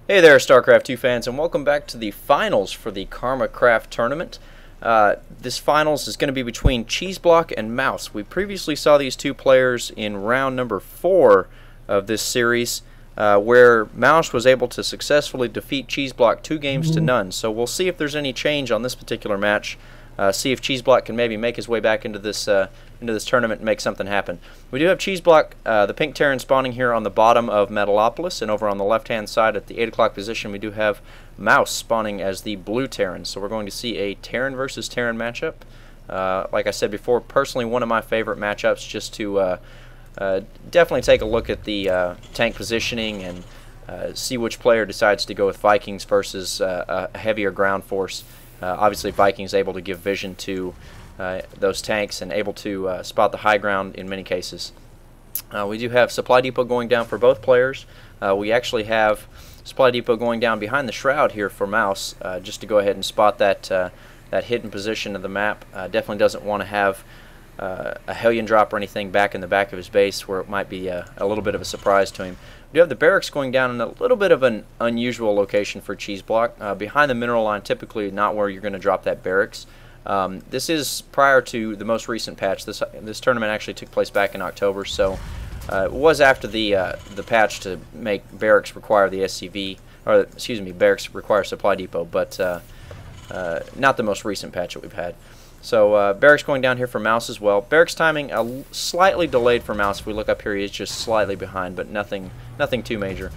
Hey there, StarCraft 2 fans, and welcome back to the finals for the Karma Kraft tournament. This finals is going to be between Cheeseblock and Mouse. We previously saw these two players in round number 4 of this series, where Mouse was able to successfully defeat Cheeseblock 2 games to none. So we'll see if there's any change on this particular match. See if Cheeseblock can maybe make his way back into this tournament and make something happen. We do have Cheeseblock, the pink Terran, spawning here on the bottom of Metalopolis, and over on the left-hand side at the 8 o'clock position we do have Mouse spawning as the blue Terran. So we're going to see a Terran versus Terran matchup. Like I said before, personally one of my favorite matchups, just to definitely take a look at the tank positioning and see which player decides to go with Vikings versus a heavier ground force. Obviously, Vikings able to give vision to those tanks and able to spot the high ground in many cases. We do have Supply Depot going down for both players. We actually have Supply Depot going down behind the shroud here for Mouse, just to go ahead and spot that hidden position of the map. Definitely doesn't want to have a Hellion drop or anything back in the back of his base where it might be a little bit of a surprise to him. We do have the barracks going down in a little bit of an unusual location for Cheeseblock. Behind the mineral line, typically not where you're going to drop that barracks. This is prior to the most recent patch. This tournament actually took place back in October, so it was after the patch to make barracks require the SCV, or excuse me, barracks require Supply Depot, but not the most recent patch that we've had. So barracks going down here for Mouse as well. Barracks timing slightly delayed for Mouse. If we look up here, he's just slightly behind, but nothing too major.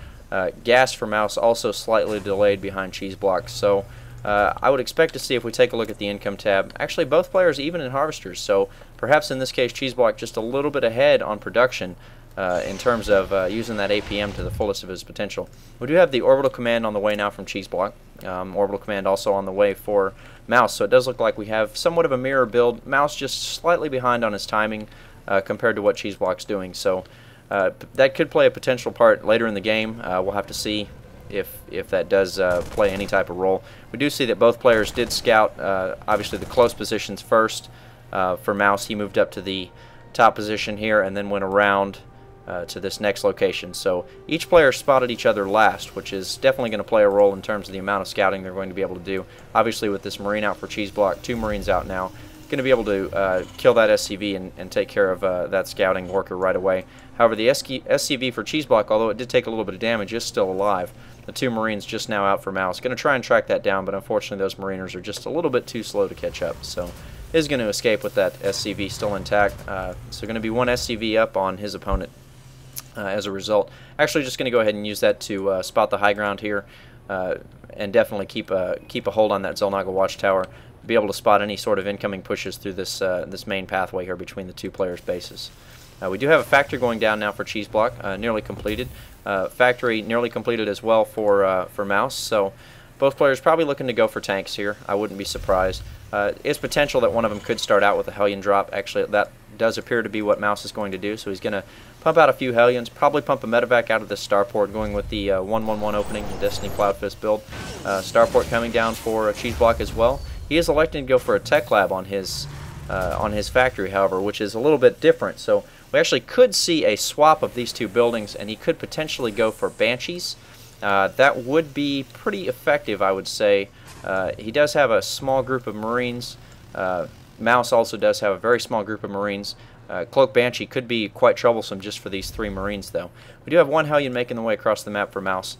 Gas for Mouse also slightly delayed behind Cheeseblock. So I would expect to see, if we take a look at the income tab, actually both players even in harvesters. So perhaps in this case Cheeseblock just a little bit ahead on production in terms of using that APM to the fullest of his potential. We do have the orbital command on the way now from Cheeseblock. Orbital command also on the way for Mouse, so it does look like we have somewhat of a mirror build. Mouse just slightly behind on his timing compared to what Cheeseblock's doing, so that could play a potential part later in the game. We'll have to see if that does play any type of role. We do see that both players did scout, obviously the close positions first. For Mouse, he moved up to the top position here and then went around to this next location. So each player spotted each other last, which is definitely going to play a role in terms of the amount of scouting they're going to be able to do. Obviously, with this Marine out for Cheeseblock, 2 Marines out now, going to be able to kill that SCV and take care of that scouting worker right away. However, the SCV for Cheeseblock, although it did take a little bit of damage, is still alive. The 2 Marines just now out for Mouse. Going to try and track that down, but unfortunately those Mariners are just a little bit too slow to catch up. So is going to escape with that SCV still intact. So going to be 1 SCV up on his opponent. As a result, actually just going to go ahead and use that to spot the high ground here, and definitely keep a hold on that Xel'Naga watchtower, be able to spot any sort of incoming pushes through this main pathway here between the 2 players' bases. We do have a factory going down now for Cheeseblock, nearly completed. Factory nearly completed as well for Mouse, so both players probably looking to go for tanks here. I wouldn't be surprised. It's potential that one of them could start out with a Hellion drop. Actually, that does appear to be what Mouse is going to do, so he's going to pump out a few Hellions, probably pump a medevac out of this starport, going with the 1-1-1 opening, the Destiny Cloudfist build. Starport coming down for Cheeseblock as well. He is electing to go for a tech lab on his factory, however, which is a little bit different. So we actually could see a swap of these 2 buildings, and he could potentially go for Banshees. That would be pretty effective, I would say. He does have a small group of Marines. Mouse also does have a very small group of Marines. Cloak Banshee could be quite troublesome just for these 3 Marines, though. We do have 1 Hellion making the way across the map for Mouse.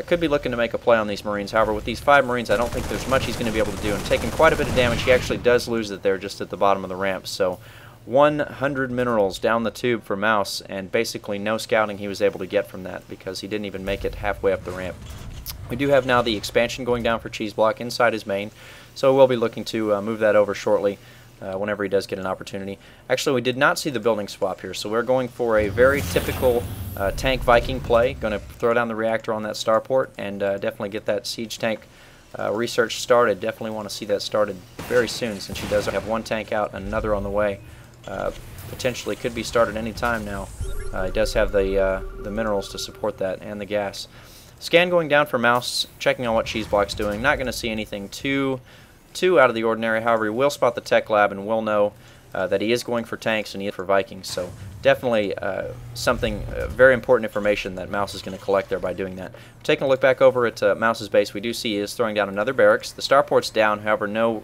Could be looking to make a play on these Marines. However, with these 5 Marines, I don't think there's much he's going to be able to do. And taking quite a bit of damage, he actually does lose it there just at the bottom of the ramp. So 100 minerals down the tube for Mouse, and basically no scouting he was able to get from that because he didn't even make it halfway up the ramp. We do have now the expansion going down for Cheeseblock inside his main, so we'll be looking to move that over shortly whenever he does get an opportunity. Actually, we did not see the building swap here, so we're going for a very typical tank Viking play. Going to throw down the reactor on that starport and definitely get that siege tank research started. Definitely want to see that started very soon, since he does have 1 tank out and another on the way. Potentially could be started any time now. He does have the minerals to support that and the gas. Scan going down for Mouse, checking on what Cheeseblock's doing. Not going to see anything too out of the ordinary. However, he will spot the tech lab and will know that he is going for tanks and he is for Vikings. So definitely something very important information that Mouse is going to collect there by doing that. Taking a look back over at Mouse's base, we do see he is throwing down another barracks. The starport's down, however, no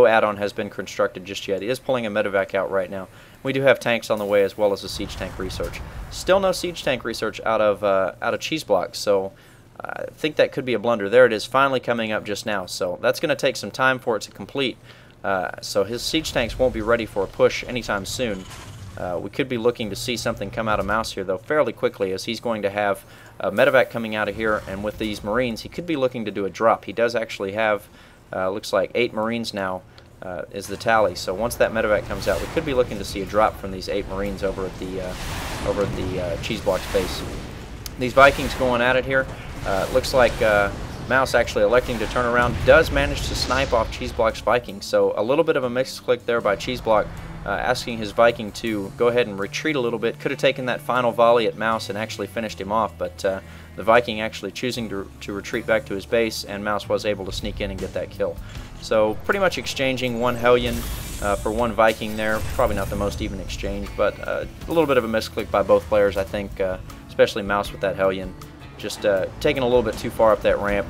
add-on has been constructed just yet. He is pulling a medevac out right now. We do have tanks on the way as well as a siege tank research. Still no siege tank research out of Cheeseblock, so I think that could be a blunder. There it is, finally coming up just now. So that's going to take some time for it to complete. So his siege tanks won't be ready for a push anytime soon. We could be looking to see something come out of Mouse here, though, fairly quickly, as he's going to have a medevac coming out of here, and with these Marines, he could be looking to do a drop. He does actually have, looks like 8 Marines now is the tally. So once that medevac comes out, we could be looking to see a drop from these 8 Marines over at the Cheeseblock's base. These Vikings going at it here. Looks like Mouse actually electing to turn around does manage to snipe off Cheeseblock's Viking. So a little bit of a mixed click there by Cheeseblock, asking his Viking to go ahead and retreat a little bit. Could have taken that final volley at Mouse and actually finished him off, but the Viking actually choosing to retreat back to his base, and Mouse was able to sneak in and get that kill. So pretty much exchanging 1 Hellion for 1 Viking there. Probably not the most even exchange, but a little bit of a misclick by both players, I think, especially Mouse with that Hellion. Just taking a little bit too far up that ramp,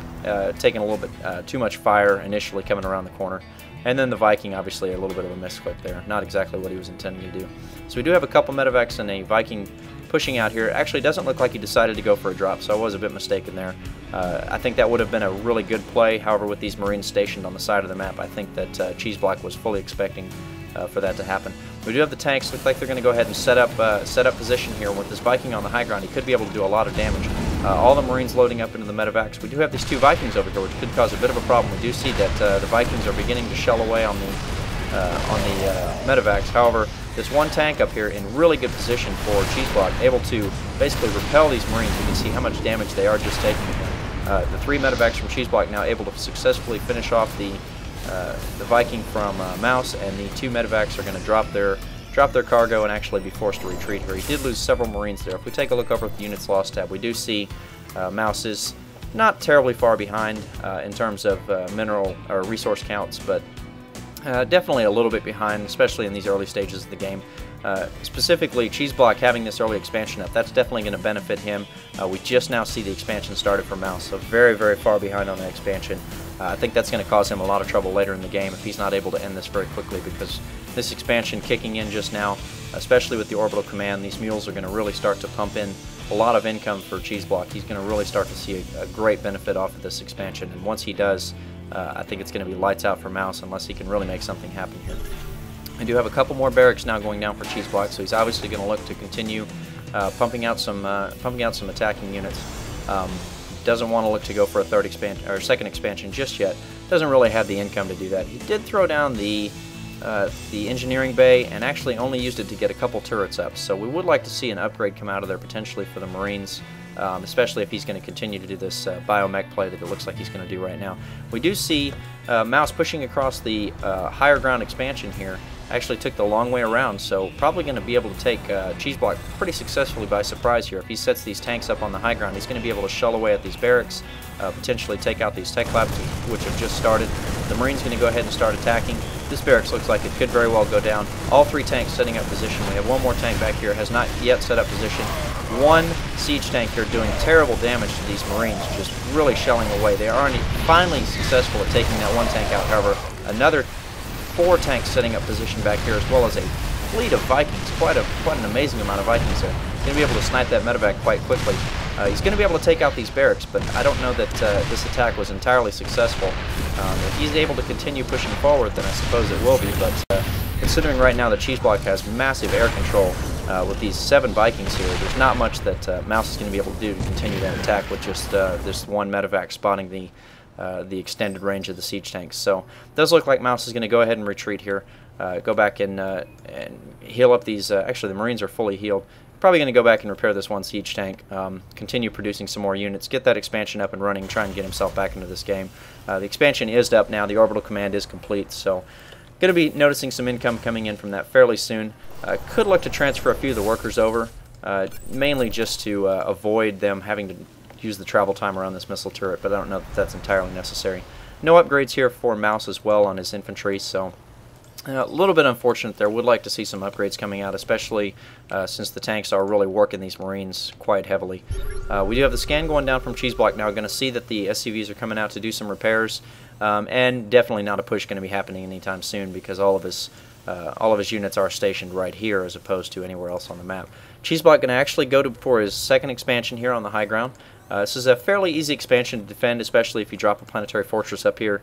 taking a little bit too much fire initially coming around the corner. And then the Viking, obviously, a little bit of a misclick there. Not exactly what he was intending to do. So we do have a couple medevacs and a Viking pushing out here. Actually, doesn't look like he decided to go for a drop, so I was a bit mistaken there. I think that would have been a really good play. However, with these Marines stationed on the side of the map, I think that Cheeseblock was fully expecting for that to happen. We do have the tanks. Look like they're going to go ahead and set up position here. With this Viking on the high ground, he could be able to do a lot of damage. All the Marines loading up into the medevacs. We do have these 2 Vikings over here, which could cause a bit of a problem. We do see that the Vikings are beginning to shell away on the medevacs. However, this 1 tank up here in really good position for Cheeseblock, able to basically repel these Marines. You can see how much damage they are just taking here. The 3 medevacs from Cheeseblock now able to successfully finish off the Viking from Mouse, and the 2 medevacs are going to drop their cargo and actually be forced to retreat here. He did lose several Marines there. If we take a look over at the Units Lost tab, we do see Mouse is not terribly far behind in terms of mineral or resource counts, but definitely a little bit behind, especially in these early stages of the game. Specifically, Cheeseblock having this early expansion up, that's definitely going to benefit him. We just now see the expansion started for Mouse, so very, very far behind on that expansion. I think that's going to cause him a lot of trouble later in the game if he's not able to end this very quickly, because this expansion kicking in just now, especially with the orbital command, these mules are going to really start to pump in a lot of income for Cheeseblock. He's going to really start to see a great benefit off of this expansion, and once he does, I think it's going to be lights out for Mouse unless he can really make something happen here. I do have a couple more barracks now going down for Cheeseblock, so he's obviously going to look to continue pumping out some attacking units. Doesn't want to look to go for a second expansion just yet. Doesn't really have the income to do that. He did throw down the engineering bay and actually only used it to get a couple turrets up. So we would like to see an upgrade come out of there potentially for the Marines, especially if he's going to continue to do this biomech play that it looks like he's going to do right now. We do see Mouse pushing across the higher ground expansion here. Actually took the long way around, so probably going to be able to take Cheeseblock pretty successfully by surprise here. If he sets these tanks up on the high ground, he's going to be able to shell away at these barracks, potentially take out these tech labs, which have just started. The Marine's going to go ahead and start attacking. This barracks looks like it could very well go down. All 3 tanks setting up position. We have 1 more tank back here, has not yet set up position. 1 siege tank here doing terrible damage to these Marines, just really shelling away. They are finally successful at taking that 1 tank out. However, another 4 tanks setting up position back here, as well as a fleet of Vikings. Quite an amazing amount of Vikings there. He's going to be able to snipe that medevac quite quickly. He's going to be able to take out these barracks, but I don't know that this attack was entirely successful. If he's able to continue pushing forward, then I suppose it will be, but considering right now that Cheeseblock has massive air control with these 7 Vikings here, there's not much that Mouse is going to be able to do to continue that attack with just this 1 medevac spotting the extended range of the siege tanks. So it does look like Mouse is going to go ahead and retreat here, go back and heal up these. Actually, the Marines are fully healed. Probably going to go back and repair this 1 siege tank, continue producing some more units, get that expansion up and running, try and get himself back into this game. The expansion is up now, the orbital command is complete, so going to be noticing some income coming in from that fairly soon. Could look to transfer a few of the workers over, mainly just to avoid them having to use the travel time around this missile turret, but I don't know if that's entirely necessary. No upgrades here for Mouse as well on his infantry, so A little bit unfortunate there. Would like to see some upgrades coming out, especially since the tanks are really working these Marines quite heavily. We do have the scan going down from Cheeseblock now. Going to see that the SCVs are coming out to do some repairs, and definitely not a push going to be happening anytime soon because all of his units are stationed right here as opposed to anywhere else on the map. Cheeseblock going to actually go for his second expansion here on the high ground. This is a fairly easy expansion to defend, especially if you drop a planetary fortress up here.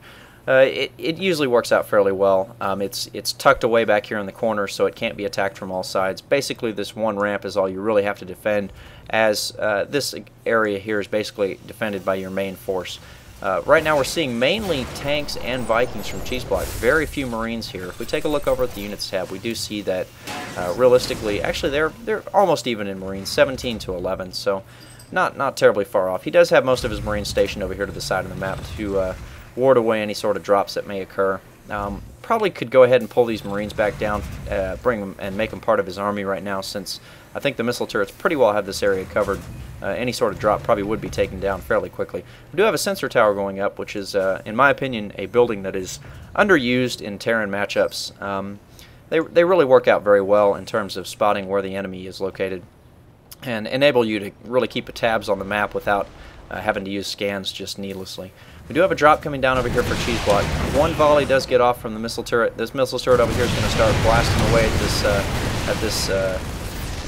It usually works out fairly well. It's tucked away back here in the corner, so it can't be attacked from all sides. Basically, this one ramp is all you really have to defend, as this area here is basically defended by your main force. Right now we're seeing mainly tanks and Vikings from Cheeseblock. Very few Marines here. If we take a look over at the Units tab, we do see that realistically, actually they're almost even in Marines, 17 to 11, so not terribly far off. He does have most of his Marines stationed over here to the side of the map to ward away any sort of drops that may occur. Probably could go ahead and pull these Marines back down, bring them and make them part of his army right now, since I think the missile turrets pretty well have this area covered. Any sort of drop probably would be taken down fairly quickly. We do have a sensor tower going up, which is, in my opinion, a building that is underused in Terran matchups. They really work out very well in terms of spotting where the enemy is located and enable you to really keep tabs on the map without having to use scans just needlessly. We do have a drop coming down over here for Cheeseblock. One volley does get off from the missile turret. This missile turret over here is going to start blasting away at this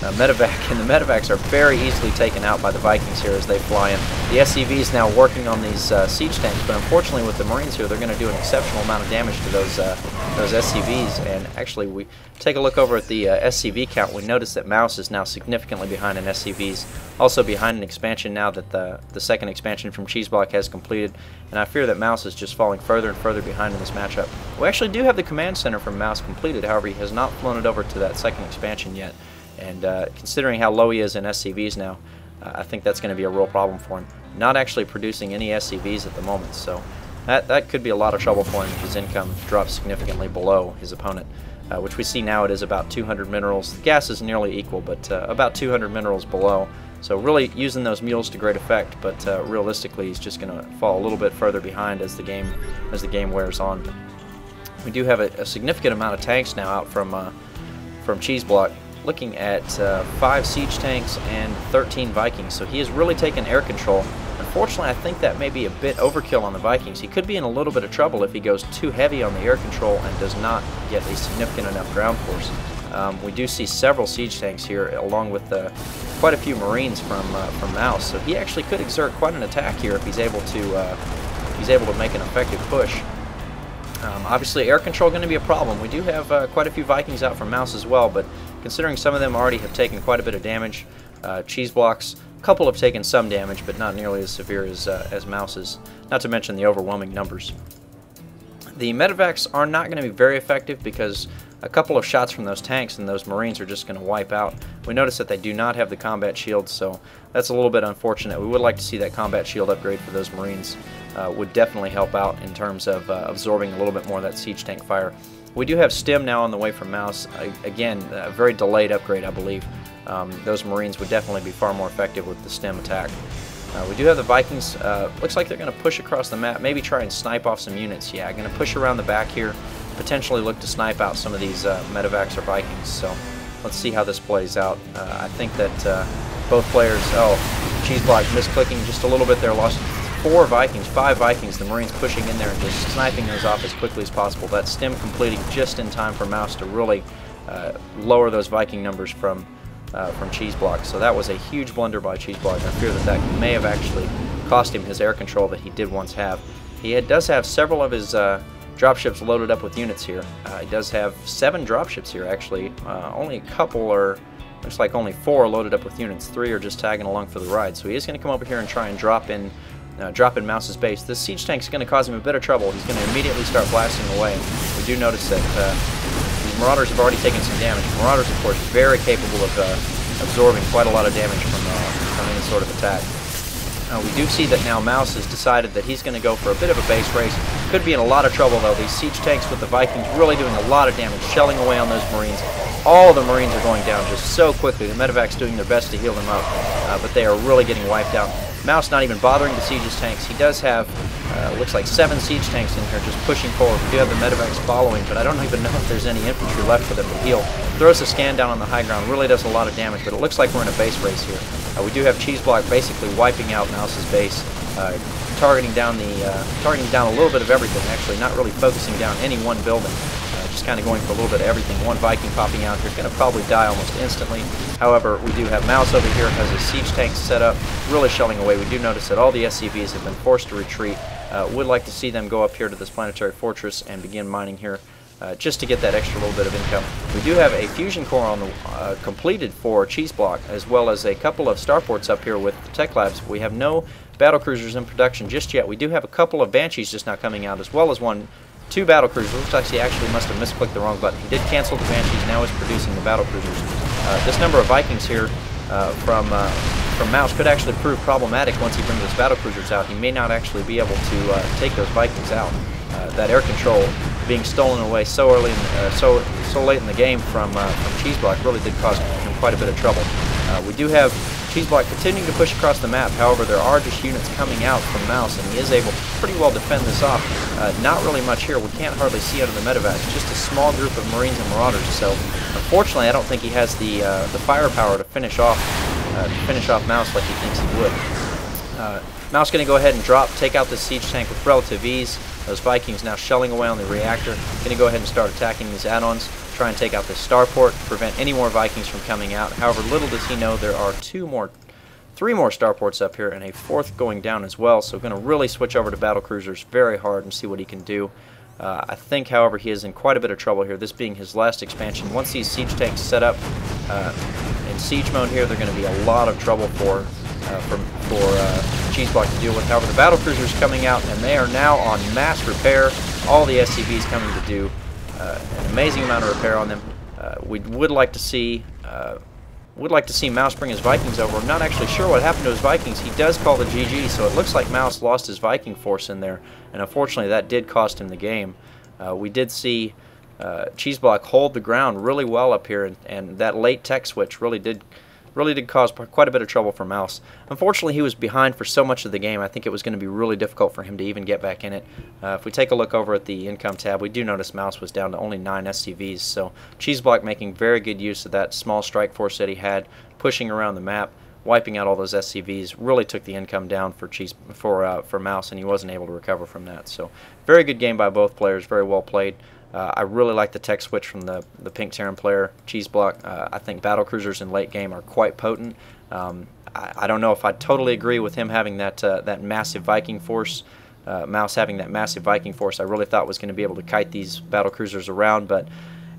medevac, and the medevacs are very easily taken out by the Vikings here as they fly in. The SCV is now working on these siege tanks, but unfortunately with the Marines here, they're going to do an exceptional amount of damage to those SCVs. And actually, we take a look over at the SCV count. We notice that Mouse is now significantly behind in SCVs, also behind an expansion now that the second expansion from Cheeseblock has completed. And I fear that Mouse is just falling further and further behind in this matchup. We actually do have the command center from Mouse completed, however, he has not flown it over to that second expansion yet. And considering how low he is in SCVs now, I think that's going to be a real problem for him. Not actually producing any SCVs at the moment, so that could be a lot of trouble for him if his income drops significantly below his opponent, which we see now it is about 200 minerals. The gas is nearly equal, but about 200 minerals below. So really using those mules to great effect, but realistically he's just going to fall a little bit further behind as the game wears on. We do have a significant amount of tanks now out from Cheeseblock. Looking at 5 siege tanks and 13 Vikings, so he has really taken air control. Unfortunately, I think that may be a bit overkill on the Vikings. He could be in a little bit of trouble if he goes too heavy on the air control and does not get a significant enough ground force. We do see several siege tanks here, along with quite a few Marines from Mouse, so he actually could exert quite an attack here if he's able to make an effective push. Obviously, air control going to be a problem. We do have quite a few Vikings out from Mouse as well, but considering some of them already have taken quite a bit of damage, Cheeseblock's a couple have taken some damage, but not nearly as severe as Mouse's, not to mention the overwhelming numbers. The medevacs are not going to be very effective because a couple of shots from those tanks and those Marines are just going to wipe out. We notice that they do not have the combat shield, so that's a little bit unfortunate. We would like to see that combat shield upgrade for those Marines. Would definitely help out in terms of absorbing a little bit more of that siege tank fire. We do have Stim now on the way from Mouse. Again, a very delayed upgrade, I believe. Those Marines would definitely be far more effective with the Stim attack. We do have the Vikings. Looks like they're going to push across the map, maybe try and snipe off some units. Yeah, going to push around the back here, potentially look to snipe out some of these medevacs or Vikings. So let's see how this plays out. I think that both players, Cheeseblock misclicking just a little bit there, lost 5 Vikings, the Marines pushing in there and just sniping those off as quickly as possible. That Stim completing just in time for Mouse to really lower those Viking numbers from Cheeseblock. So that was a huge blunder by Cheeseblock. I fear that may have actually cost him his air control that he did once have. He does have several of his dropships loaded up with units here. He does have 7 dropships here, actually. Only a couple are, looks like only 4 are loaded up with units. 3 are just tagging along for the ride. So he is going to come over here and try and drop in Mouse's base. This siege tank is going to cause him a bit of trouble. He's going to immediately start blasting away. We do notice that these Marauders have already taken some damage. Marauders, of course, very capable of absorbing quite a lot of damage from any sort of attack. We do see that now Mouse has decided that he's going to go for a bit of a base race. Could be in a lot of trouble, though. These siege tanks with the Vikings really doing a lot of damage, shelling away on those Marines. All the Marines are going down just so quickly. The medevac's doing their best to heal them up, but they are really getting wiped out. Mouse not even bothering to siege his tanks. He does have, looks like 7 siege tanks in here just pushing forward. We do have the medevacs following, but I don't even know if there's any infantry left for them to heal. Throws a scan down on the high ground, really does a lot of damage, but it looks like we're in a base race here. We do have Cheeseblock basically wiping out Mouse's base, targeting down a little bit of everything, actually, not really focusing down any one building. Just kind of going for a little bit of everything. One Viking popping out here, going to probably die almost instantly. However, we do have Mouse over here, has his siege tanks set up, really shelling away. We do notice that all the SCVs have been forced to retreat. Would like to see them go up here to this planetary fortress and begin mining here, just to get that extra little bit of income. We do have a fusion core on the completed for Cheeseblock, as well as a couple of starports up here with tech labs. We have no battlecruisers in production just yet. We do have a couple of Banshees just now coming out, as well as two battlecruisers. Looks like he actually must have misclicked the wrong button. He did cancel the Banshees, now is producing the battlecruisers. This number of Vikings here from Mouse could actually prove problematic once he brings those battlecruisers out. He may not actually be able to take those Vikings out. That air control being stolen away so early, so late in the game from Cheeseblock really did cause him quite a bit of trouble. We do have Cheeseblock continuing to push across the map. However, there are just units coming out from Mouse, and he is able to pretty well defend this off. Not really much here. We can't hardly see out of the medevacs. Just a small group of Marines and Marauders. So, unfortunately, I don't think he has the firepower to finish off Mouse like he thinks he would. Mouse going to go ahead and take out this siege tank with relative ease. Those Vikings now shelling away on the reactor. Going to go ahead and start attacking these add-ons. Try and take out this starport, prevent any more Vikings from coming out. However, little does he know there are three more starports up here and a 4th going down as well. So going to really switch over to battlecruisers very hard and see what he can do. I think, however, he is in quite a bit of trouble here, this being his last expansion. Once these siege tanks set up in siege mode here, they're going to be a lot of trouble for Cheeseblock to deal with. However, the battlecruisers coming out, and they are now on mass repair. All the SCVs coming to do an amazing amount of repair on them. We would like to see Mouse bring his Vikings over. I'm not actually sure what happened to his Vikings. He does call the GG, so it looks like Mouse lost his Viking force in there, and unfortunately that did cost him the game. We did see Cheeseblock hold the ground really well up here, and that late tech switch really did cause quite a bit of trouble for Mouse. Unfortunately, he was behind for so much of the game. I think it was going to be really difficult for him to even get back in it. If we take a look over at the income tab, we do notice Mouse was down to only 9 SCVs. So Cheeseblock making very good use of that small strike force that he had, pushing around the map, wiping out all those SCVs. Really took the income down for Mouse, and he wasn't able to recover from that. So very good game by both players. Very well played. I really like the tech switch from the Pink Terran player, Cheeseblock. I think battlecruisers in late game are quite potent. I don't know if I totally agree with him having that massive Viking force. Mouse having that massive Viking force, I really thought was going to be able to kite these battlecruisers around, but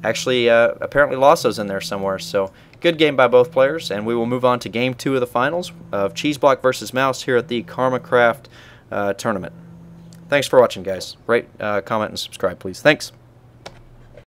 actually apparently lost those in there somewhere. So good game by both players, and we will move on to Game 2 of the finals of Cheeseblock versus Mouse here at the Kraft tournament. Thanks for watching, guys. Rate, comment, and subscribe, please. Thanks.